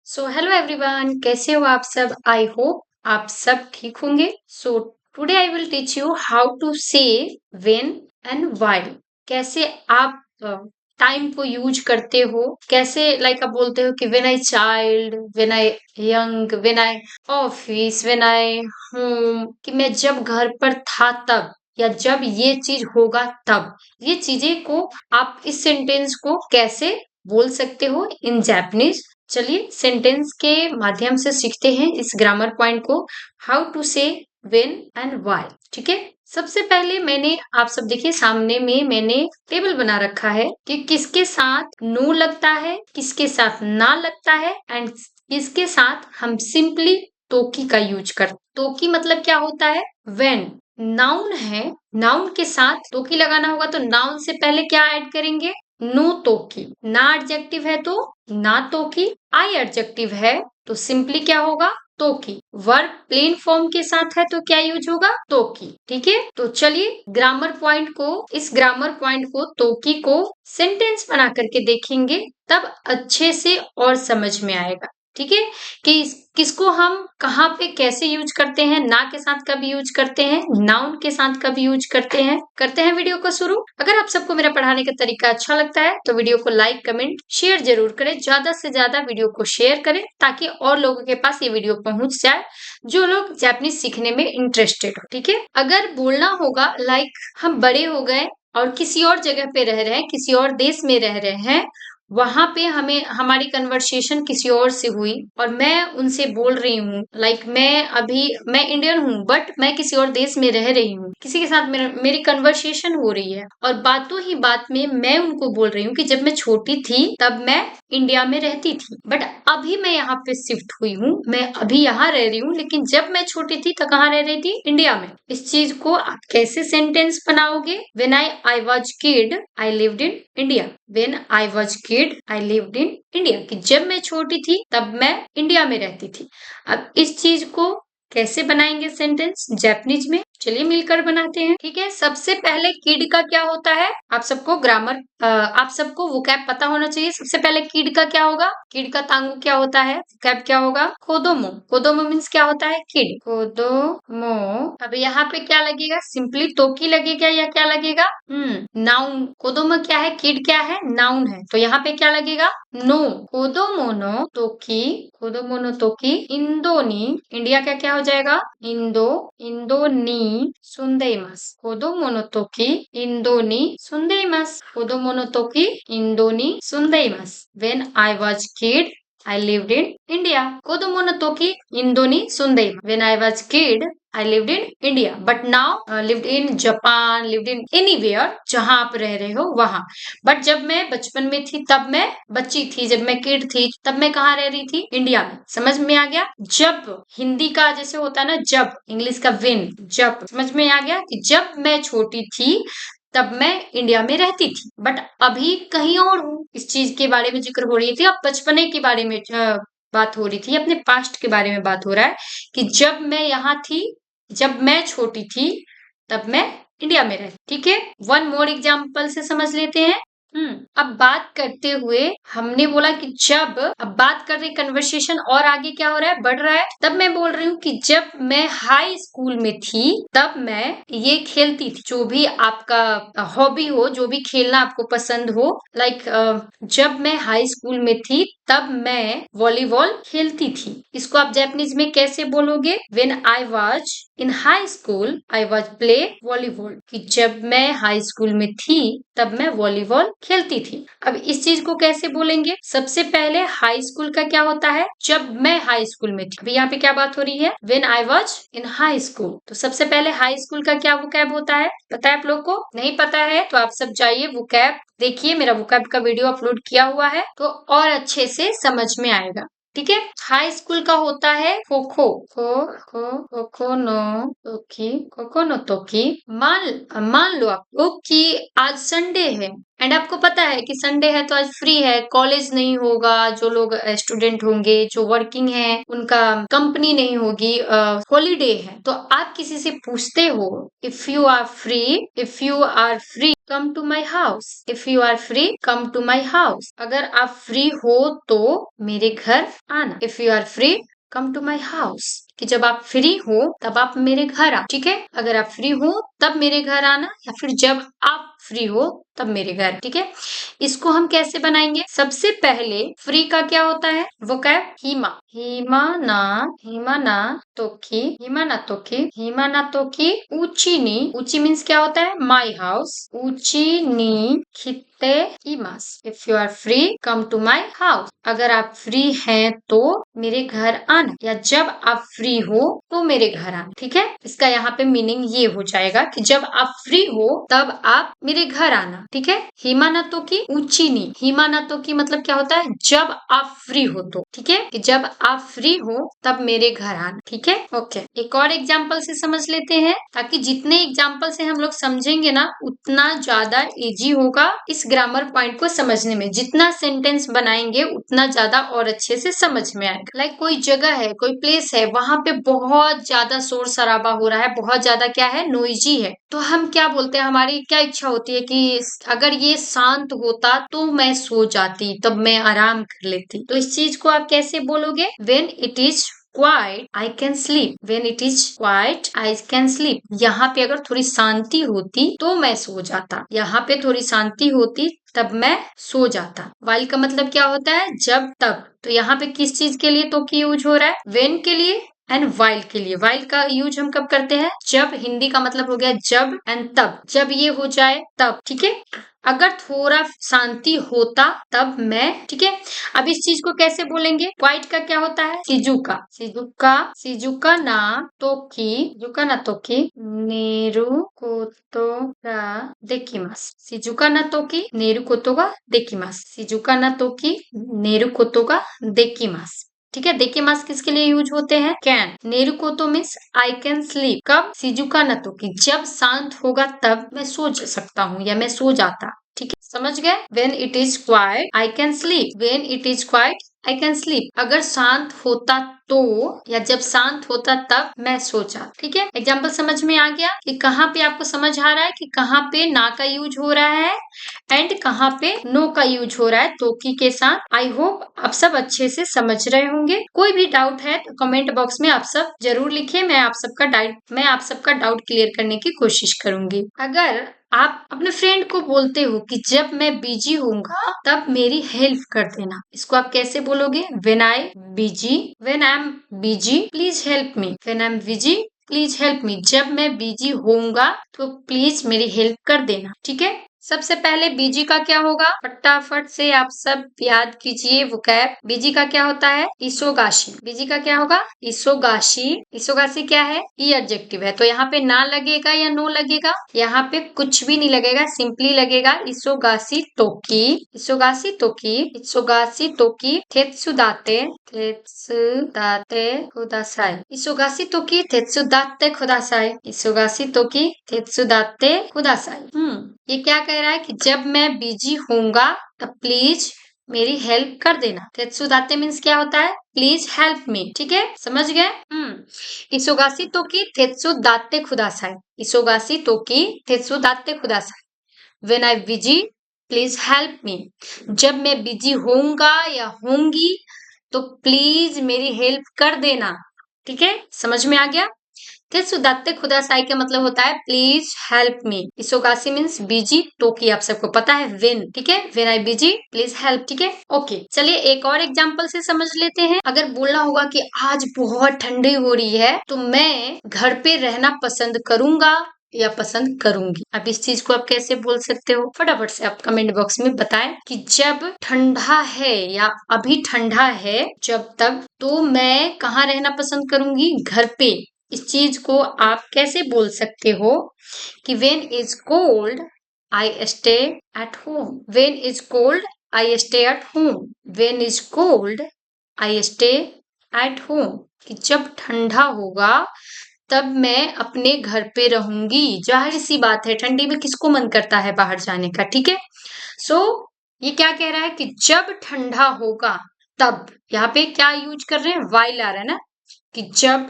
So hello everyone, कैसे हो आप सब। आई होप आप सब ठीक होंगे। So today I will teach you how to say when and why. कैसे आप टाइम को यूज करते हो, कैसे आप बोलते हो कि when I child, when I young, when I office, when I home, कि मैं जब घर पर था तब, या जब ये चीज होगा तब। ये चीजें को आप इस सेंटेंस को कैसे बोल सकते हो इन जापानीज। चलिए सेंटेंस के माध्यम से सीखते हैं इस ग्रामर पॉइंट को, how to say when and why. ठीक है, सबसे पहले मैंने आप सब देखिए सामने में मैंने टेबल बना रखा है कि किसके साथ नो लगता है, किसके साथ ना लगता है, एंड किसके साथ हम सिंपली तोकी का यूज कर। तोकी मतलब क्या होता है, व्हेन नाउन है, नाउन के साथ तोकी लगाना होगा तो नाउन से पहले क्या ऐड करेंगे, नो तोकी। ना एडजेक्टिव है तो ना तोकी, आई एडजेक्टिव है तो सिंपली क्या होगा, तोकी। वर्ब प्लेन फॉर्म के साथ है तो क्या यूज होगा, तोकी। ठीक है, तो चलिए ग्रामर पॉइंट को, इस ग्रामर पॉइंट को, तोकी को सेंटेंस बना करके देखेंगे, तब अच्छे से और समझ में आएगा। ठीक है, कि किसको हम कहाँ पे कैसे यूज करते हैं, ना के साथ कब यूज करते हैं, नाउन के साथ कब यूज करते हैं। करते हैं वीडियो को शुरू। अगर आप सबको मेरा पढ़ाने का तरीका अच्छा लगता है तो वीडियो को लाइक, कमेंट, शेयर जरूर करें। ज्यादा से ज्यादा वीडियो को शेयर करें ताकि और लोगों के पास ये वीडियो पहुंच जाए जो लोग जापानीज सीखने में इंटरेस्टेड हो। ठीक है, अगर बोलना होगा हम बड़े हो गए और किसी और जगह पे रह रहे हैं, किसी और देश में रह रहे हैं, वहां पे हमें हमारी कन्वर्सेशन किसी और से हुई और मैं उनसे बोल रही हूँ, मैं इंडियन हूँ बट मैं किसी और देश में रह रही हूँ, किसी के साथ मेरी कन्वर्सेशन हो रही है और बातों ही बात में मैं उनको बोल रही हूँ कि जब मैं छोटी थी तब मैं इंडिया में रहती थी बट अभी मैं यहाँ पे शिफ्ट हुई हूँ, मैं अभी यहाँ रह रही हूँ, लेकिन जब मैं छोटी थी तो कहाँ रह रही थी, इंडिया में। इस चीज को आप कैसे सेंटेंस बनाओगे, when I was kid I lived in India. When I was kid I lived in India, कि जब मैं छोटी थी तब मैं इंडिया में रहती थी। अब इस चीज को कैसे बनाएंगे सेंटेंस जापानीज में, चलिए मिलकर बनाते हैं। ठीक है, सबसे पहले किड का क्या होता है, आप सबको ग्रामर, आप सबको वोकैब पता होना चाहिए। सबसे पहले किड का क्या होगा, किड का तांगू क्या होता है, वोकैब क्या होगा, कोदोमो। कोदोमो मीन्स क्या होता है, किड, कोदोमो। अब यहाँ पे क्या लगेगा, सिंपली तोकी लगेगा या क्या लगेगा, नाउन। कोदोमो क्या है, किड क्या है, नाउन है, तो यहाँ पे क्या लगेगा, नो। कोदोमोनो तोकी, कोदोमोनो तोकी इंदोनी, इंडिया का क्या हो जाएगा, इंदोनी सुंदेइमास। कोदोमोनो तोकी इंदोनी सुंदेइमास, कोदोमोनो तोकी इंदोनी सुंदेइमास। When I was kid I lived in India. कोदोमोनो तोकी इंदोनी सुंदेइमास। When I was kid I lived in India, but now lived in Japan, lived in anywhere जहां आप रह रहे हो वहां। बट जब मैं बचपन में थी तब मैं बच्ची थी, जब मैं किड थी तब मैं कहाँ रह रही थी, इंडिया में। समझ में आ गया। जब हिंदी का जैसे होता है ना जब, इंग्लिश का व्हेन, जब। समझ में आ गया कि जब मैं छोटी थी तब मैं इंडिया में रहती थी बट अभी कहीं और हूँ। इस चीज के बारे में जिक्र हो रही थी, अब बचपने के बारे में बात हो रही थी, अपने पास्ट के बारे में बात हो रहा है कि जब मैं यहाँ थी, जब मैं छोटी थी तब मैं इंडिया में रहती। ठीक है, वन मोर एग्जाम्पल से समझ लेते हैं। अब बात करते हुए हमने बोला कि जब, अब बात कर रही कन्वर्सेशन और आगे क्या हो रहा है, बढ़ रहा है। तब मैं बोल रही हूँ कि जब मैं हाई स्कूल में थी तब मैं ये खेलती थी, जो भी आपका हॉबी हो, जो भी खेलना आपको पसंद हो। जब मैं हाई स्कूल में थी तब मैं वॉलीबॉल खेलती थी। इसको आप जापानीज में कैसे बोलोगे, when I was in high school I was play volleyball, कि जब मैं हाई स्कूल में थी तब मैं वॉलीबॉल खेलती थी। अब इस चीज को कैसे बोलेंगे, सबसे पहले हाई स्कूल का क्या होता है, जब मैं हाई स्कूल में थी। अभी यहाँ पे क्या बात हो रही है, when I was in high school, तो सबसे पहले हाई स्कूल का क्या वोकैब होता है, पता है आप लोग को, नहीं पता है तो आप सब जाइए वोकैब देखिए, मेरा वोकैब का वीडियो अपलोड किया हुआ है तो और अच्छे से समझ में आएगा। ठीक है, हाई स्कूल का होता है खोखो, खोखो नो तोकी, खोखो नो तोकी। मान लो आपको कि आज संडे है एंड आपको पता है कि संडे है तो आज फ्री है, कॉलेज नहीं होगा, जो लोग स्टूडेंट होंगे, जो वर्किंग है, उनका कंपनी नहीं होगी, हॉलीडे है, तो आप किसी से पूछते हो if you are free, if you are free come to my house, if you are free come to my house, अगर आप फ्री हो तो मेरे घर आना, if you are free come to my house, कि जब आप फ्री हो तब आप मेरे घर आ, ठीक है, अगर आप फ्री हो तब मेरे घर आना, या फिर जब आप फ्री हो तब मेरे घर, ठीक है। इसको हम कैसे बनाएंगे? सबसे पहले फ्री का क्या होता है? वोकैब हिमा, हिमा ना, हिमा ना तोकी, हिमा ना तोकी, हिमा ना तोकी ऊंची नी, ऊंची मीन्स क्या होता है? माई हाउस, ऊंची नी खिते इमास, if you are free come to my house, अगर आप फ्री हैं तो मेरे घर आना, या जब आप फ्री हो तो मेरे घर आना, ठीक है। इसका यहाँ पे मीनिंग ये हो जाएगा कि जब आप फ्री हो तब आप मेरे घर आना, ठीक है। हिमानतो की ऊंची नी, हिमानतो की मतलब क्या होता है? जब आप फ्री हो तो, ठीक है, कि जब आप फ्री हो तब मेरे घर आना, ठीक है। ओके, एक और एग्जाम्पल से समझ लेते हैं, ताकि जितने एग्जाम्पल से हम लोग समझेंगे ना उतना ज्यादा इजी होगा इस ग्रामर पॉइंट को समझने में, जितना सेंटेंस बनाएंगे उतना ज्यादा और अच्छे से समझ में आएगा। लाइक कोई जगह है, कोई प्लेस है, वहां पे बहुत ज्यादा शोर शराबा हो रहा है, बहुत ज्यादा क्या है? नोइजी है, तो हम क्या बोलते हैं? हमारी क्या इच्छा होती है कि अगर ये शांत होता तो मैं सो जाती, तब मैं आराम कर लेती। तो इस चीज को आप कैसे बोलोगे? When it is quiet I can sleep, when it is quiet I can sleep, यहाँ पे अगर थोड़ी शांति होती तो मैं सो जाता, यहाँ पे थोड़ी शांति होती तब मैं सो जाता। वाइल का मतलब क्या होता है? जब तब। तो यहाँ पे किस चीज के लिए तो की यूज हो रहा है? वेन के लिए एंड वाइल के लिए। वाइल का यूज हम कब करते हैं? जब, हिंदी का मतलब हो गया जब एंड तब, जब ये हो जाए तब, ठीक है। अगर थोड़ा शांति होता तब मैं, ठीक है। अब इस चीज को कैसे बोलेंगे? क्वाइट का क्या होता है? सिजुका, सिजुका, सिजुका ना तोकी, सिजुका ना तोकी नेरु कोतो गा देकिमास, सिजुका ना तोकी नेरु कोतो गा देकिमास, सिजुका ना तोकी नेरु कोतो गा देकिमास, ठीक है। देकिमास किसके लिए यूज होते हैं? कैन। नेरु कोतो मीन्स आई कैन स्लीप, कब? सिजुका ना तोकी, जब शांत होगा तब मैं सो सकता हूँ या मैं सो जाता, ठीक है, समझ गए। When it is quite I can sleep, when it is quite I can sleep, अगर शांत होता तो, या जब शांत होता तब मैं सोचा, ठीक है। एग्जाम्पल समझ में आ गया कि कहाँ पे आपको समझ आ रहा है कि कहाँ पे ना का यूज हो रहा है एंड कहाँ पे नो का यूज हो रहा है तोकी के साथ। आई होप आप सब अच्छे से समझ रहे होंगे। कोई भी डाउट है तो कमेंट बॉक्स में आप सब जरूर लिखिए, मैं आप सबका डाउट क्लियर करने की कोशिश करूंगी। अगर आप अपने फ्रेंड को बोलते हो कि जब मैं बिजी होऊंगा तब मेरी हेल्प कर देना, इसको आप कैसे बोलोगे? When I busy, when I am busy please help me, when I am busy please help me, जब मैं बिजी होऊंगा तो प्लीज मेरी हेल्प कर देना, ठीक है। सबसे पहले बीजी का क्या होगा? फटाफट से आप सब याद कीजिए वोकैब। बीजी का क्या होता है? इसोगाशी। बीजी का क्या होगा? इसोगाशी। इसोगाशी क्या है? ई एडजेक्टिव है, तो यहाँ पे ना लगेगा या नो लगेगा? यहाँ पे कुछ भी नहीं लगेगा, सिंपली लगेगा इसोगाशी तोकी, इसोगाशी तोकी, इसोगाशी तोकी तेत्सुदाते, तेत्सुदाते खुदासाई, इसोगाशी तोकी तेत्सुदाते खुदासाई, इसोगाशी तोकी तेत्सुदाते खुदासाई। ये क्या कह रहा है कि जब मैं बिजी होऊंगा तब प्लीज मेरी हेल्प कर देना। तेत्सुदाते मीन्स क्या होता है? प्लीज हेल्प मी, ठीक है, समझ गए। इसोगाशी तोकी तेत्सुदाते खुदासाई, इसोगाशी तोकी तेत्सुदाते खुदासाई, when I busy please help me, जब मैं बिजी होऊंगा या होंगी तो प्लीज मेरी हेल्प कर देना, ठीक है, समझ में आ गया। तेत्सुदाते खुदासाई का मतलब होता है प्लीज हेल्प मी। इसोगाशी मीन्स बिजी, टोकी आप सबको पता है व्हेन, ठीक है, when I busy please help, ठीक है। ओके, चलिए एक और एग्जांपल से समझ लेते हैं। अगर बोलना होगा कि आज बहुत ठंडी हो रही है तो मैं घर पे रहना पसंद करूंगा या पसंद करूंगी। अब इस चीज को आप कैसे बोल सकते हो? फटाफट से आप कमेंट बॉक्स में बताएं कि जब ठंडा है या अभी ठंडा है जब तक, तो मैं कहाँ रहना पसंद करूंगी? घर पे। इस चीज को आप कैसे बोल सकते हो कि when is cold I stay at home, when is cold I stay at home, when is cold I stay at home, कि जब ठंडा होगा तब मैं अपने घर पे रहूंगी। जाहिर सी बात है, ठंडी में किसको मन करता है बाहर जाने का, ठीक है। सो ये क्या कह रहा है कि जब ठंडा होगा तब, यहाँ पे क्या यूज कर रहे हैं, वाइल आ रहा है ना, कि जब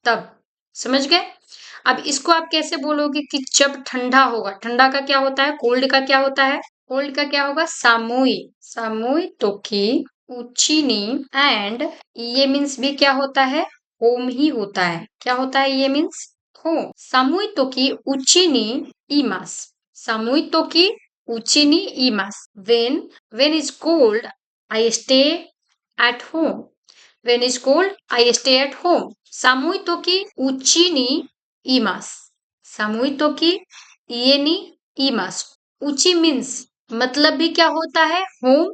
तब, समझ गए। अब इसको आप कैसे बोलोगे कि जब ठंडा होगा, ठंडा का क्या होता है, कोल्ड का क्या होता है, कोल्ड का क्या होगा, सामुई, सामुई तोकी उचीनी, एंड ये मीन्स भी क्या होता है, होम ही होता है। क्या होता है ये मीन्स, होम। सामुई तोकी उचीनी इमास, सामुई तोकी उचीनी इमास, when is cold I stay at home, when is cold I stay at home, 寒い時うちにいます。寒い時家にいます。उची मीन्स मतलब भी क्या होता है, होम।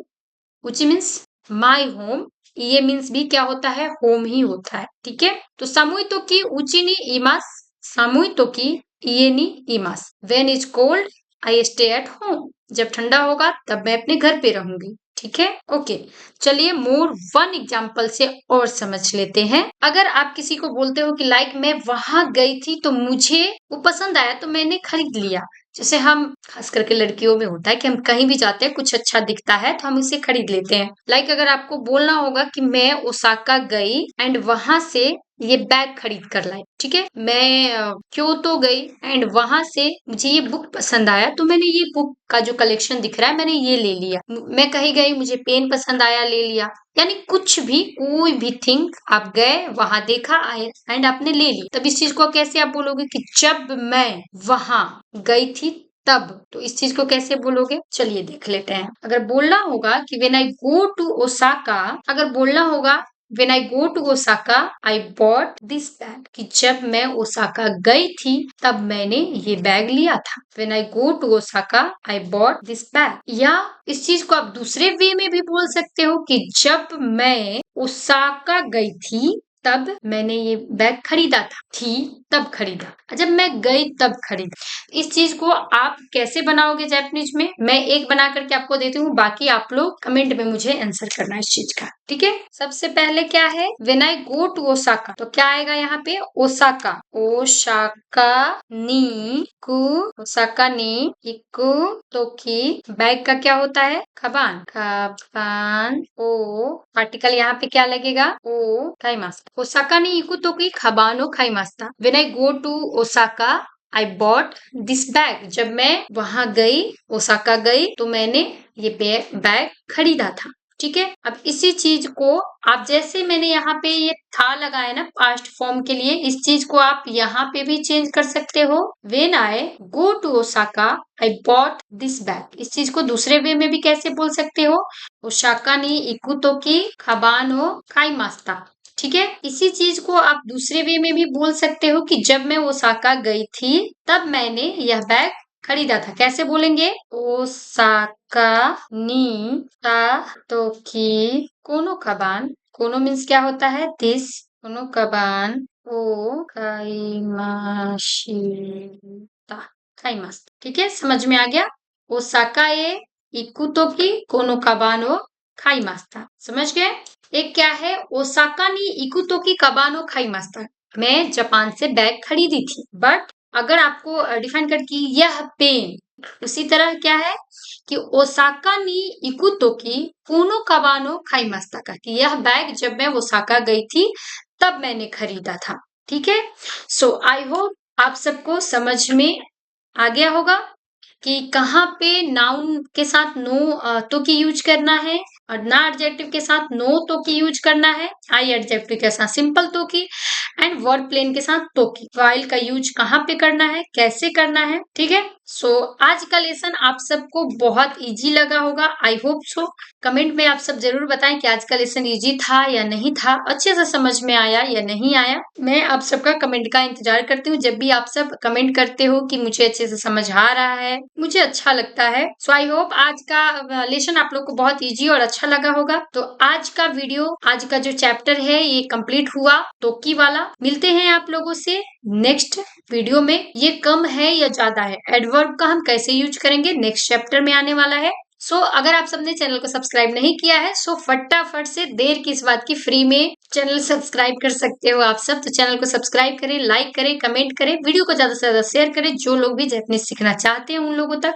उची मीन्स माई होम। ये मीन्स भी क्या होता है, होम ही होता है, ठीक है। तो सामुई तो की उची नी इमास, सामुई तो की ये नी इमास। When is cold I stay at home, जब ठंडा होगा तब मैं अपने घर पे रहूंगी, ठीक है। ओके, चलिए मोर वन एग्जाम्पल से और समझ लेते हैं। अगर आप किसी को बोलते हो कि लाइक मैं वहां गई थी तो मुझे वो पसंद आया तो मैंने खरीद लिया, जैसे हम खास करके लड़कियों में होता है कि हम कहीं भी जाते हैं, कुछ अच्छा दिखता है तो हम इसे खरीद लेते हैं। लाइक अगर आपको बोलना होगा कि मैं ओसाका गई एंड वहां से ये बैग खरीद कर लाई, ठीक है। मैं क्योतो गई एंड वहां से मुझे ये बुक पसंद आया तो मैंने ये बुक का जो कलेक्शन दिख रहा है मैंने ये ले लिया। मैं कहीं गई, मुझे पेन पसंद आया, ले लिया। यानी कुछ भी, कोई भी थिंग, आप गए वहां देखा आए एंड आपने ले ली, तब इस चीज को कैसे आप बोलोगे कि जब मैं वहां गई थी तब, तो इस चीज को कैसे बोलोगे, चलिए देख लेते हैं। अगर बोलना होगा कि when I go to Osaka, अगर बोलना होगा when I go to Osaka I bought this bag, कि जब मैं ओसाका गई थी तब मैंने ये बैग लिया था। When I go to Osaka I bought this bag. या इस चीज को आप दूसरे वे में भी बोल सकते हो कि जब मैं ओसाका गई थी तब मैंने ये बैग खरीदा था, थी तब खरीदा, जब मैं गई तब खरीदा। इस चीज को आप कैसे बनाओगे जापानीज में, मैं एक बना करके आपको देती हूँ, बाकी आप लोग कमेंट में मुझे आंसर करना है इस चीज का, ठीक है। सबसे पहले क्या है, when I go to Osaka, तो क्या आएगा यहाँ पे, ओसाका, ओसाका नी कु, ओसाका नी इकु तोकी, बैग का क्या होता है, खबान, खबान ओ, आर्टिकल यहाँ पे क्या लगेगा, ओ खाइमास्ता। ओसाका नी इकु तोकी खबान ओ खाइमास्ता। When I go to Osaka I bought this bag, जब मैं वहां गई, ओसाका गई तो मैंने ये बैग खरीदा था, ठीक है। अब इसी चीज को आप, जैसे मैंने यहाँ पे ये था लगाया ना पास्ट फॉर्म के लिए, इस चीज को आप यहाँ पे भी चेंज कर सकते हो। When I go to Osaka I bought this bag, इस चीज को दूसरे वे में भी कैसे बोल सकते हो, ओसाका नी इकुतो की खबान हो खाइमास्ता, ठीक है। इसी चीज को आप दूसरे वे में भी बोल सकते हो कि जब मैं ओसाका गई थी तब मैंने यह बैग खरीदा था। कैसे बोलेंगे, ओसाका नी ता तोकी कोनो कबान, कोनो मीन्स क्या होता है, दिस, कोनो कबान ओ खाइमाशिता, खाइमास, ठीक है, समझ में आ गया। ओसाका ए इकुतोकी कोनो कबान ओ खाइमास्ता, समझ गए। एक क्या है, ओसाका नी इकुतोकी कबानो खाइमास्ता, मैं जापान से बैग खरीदी थी। बट अगर आपको डिफाइन कर कि यह पेन, उसी तरह क्या है कि ओसाका नी इकुतोकी कोनो कबानो खाइमास्ता का, कि यह बैग जब मैं ओसाका गई थी तब मैंने खरीदा था, ठीक है। सो आई होप आप सबको समझ में आ गया होगा कि कहाँ पे नाउन के साथ नो तो की यूज करना है और ना एडजेक्टिव के साथ नो तो की यूज करना है, आई एडजेक्टिव के साथ सिंपल तो की, एंड वर्ब प्लेन के साथ तो की। वाइल का यूज कहाँ पे करना है, कैसे करना है, ठीक है। सो आज का लेसन आप सबको बहुत इजी लगा होगा, आई होप सो। कमेंट में आप सब जरूर बताएं कि आज का लेसन इजी था या नहीं था, अच्छे से समझ में आया या नहीं आया। मैं आप सबका कमेंट का इंतजार करती हूँ। जब भी आप सब कमेंट करते हो कि मुझे अच्छे से समझ आ रहा है, मुझे अच्छा लगता है। सो आई होप आज का लेसन आप लोग को बहुत इजी और अच्छा लगा होगा। तो आज का वीडियो, आज का जो चैप्टर है ये कंप्लीट हुआ तोकी वाला। मिलते हैं आप लोगों से नेक्स्ट वीडियो में। ये कम है या ज्यादा है, एडवर्ब का हम कैसे यूज करेंगे नेक्स्ट चैप्टर में आने वाला है। सो अगर आप सबने चैनल को सब्सक्राइब नहीं किया है, सो फटाफट से, देर किस बात की, फ्री में चैनल सब्सक्राइब कर सकते हो आप सब। तो चैनल को सब्सक्राइब करें, लाइक करें, कमेंट करें, वीडियो को ज्यादा से ज्यादा शेयर करें, जो लोग भी जैपनीज सीखना चाहते हैं उन लोगों तक।